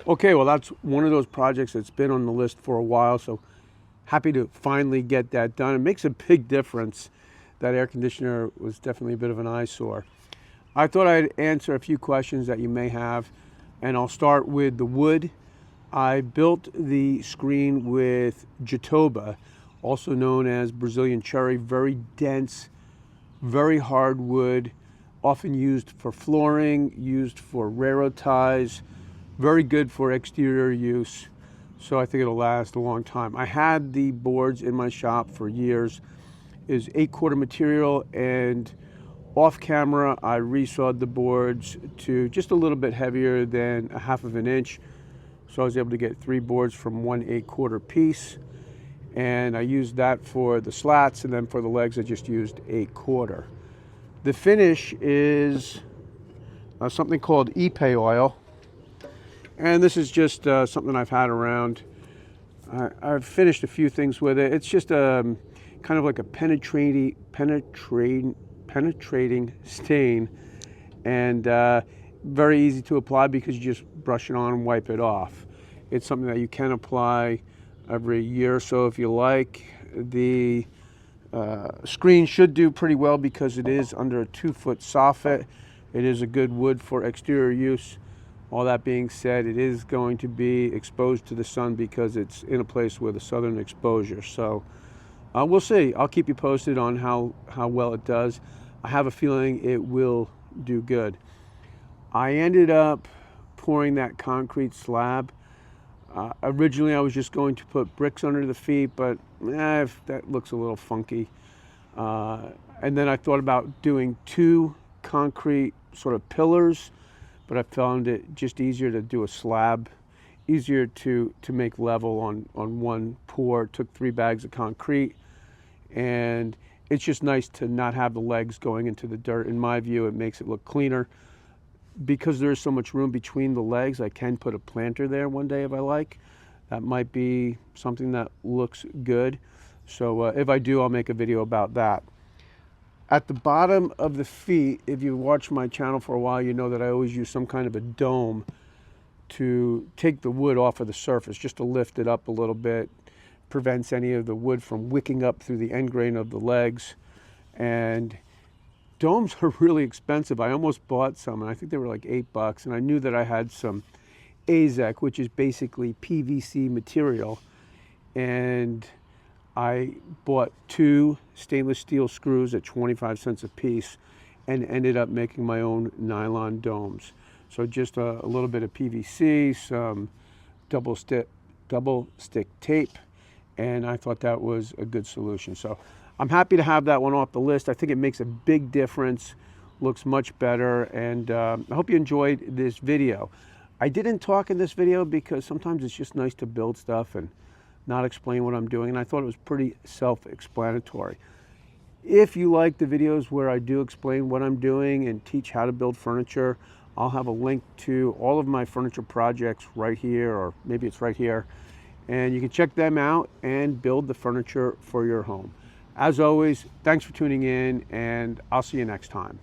Okay, well, that's one of those projects that's been on the list for a while, so happy to finally get that done. It makes a big difference. That air conditioner was definitely a bit of an eyesore. I thought I'd answer a few questions that you may have, and I'll start with the wood. I built the screen with Jatoba, also known as Brazilian cherry, very dense, very hard wood, often used for flooring, used for railroad ties, very good for exterior use. So I think it'll last a long time. I had the boards in my shop for years. Is 8/4 material, and off camera I resawed the boards to just a little bit heavier than a 1/2 of an inch. So I was able to get 3 boards from 1 8/4 piece, and I used that for the slats, and then for the legs I just used 8/4. The finish is something called Ipe oil, and this is just something I've had around. I've finished a few things with it. It's just kind of like a penetrating stain, and very easy to apply because you just brush it on and wipe it off. It's something that you can apply every year or so if you like. The screen should do pretty well because it is under a 2-foot soffit. It is a good wood for exterior use. All that being said, it is going to be exposed to the sun because it's in a place with a southern exposure. So we'll see. I'll keep you posted on how well it does. I have a feeling it will do good. I ended up pouring that concrete slab. Originally I was just going to put bricks under the feet, but that looks a little funky. And then I thought about doing 2 concrete sort of pillars, but I found it just easier to do a slab, easier to make level on one pour. It took 3 bags of concrete, and it's just nice to not have the legs going into the dirt. In my view, it makes it look cleaner. Because there's so much room between the legs, I can put a planter there one day if I like. That might be something that looks good. So if I do, I'll make a video about that. At the bottom of the feet, if you watch my channel for a while, you know that I always use some kind of a dome to take the wood off of the surface, just to lift it up a little bit. Prevents any of the wood from wicking up through the end grain of the legs. And domes are really expensive. I almost bought some, and I think they were like $8, and I knew that I had some AZEK, which is basically PVC material, and I bought 2 stainless steel screws at 25 cents a piece and ended up making my own nylon domes. So just a little bit of PVC, some double stick tape, and I thought that was a good solution. So I'm happy to have that one off the list. I think it makes a big difference, looks much better, and I hope you enjoyed this video. I didn't talk in this video because sometimes it's just nice to build stuff and not explain what I'm doing, and I thought it was pretty self-explanatory. If you like the videos where I do explain what I'm doing and teach how to build furniture, I'll have a link to all of my furniture projects right here, or maybe it's right here, and you can check them out and build the furniture for your home. As always, thanks for tuning in, and I'll see you next time.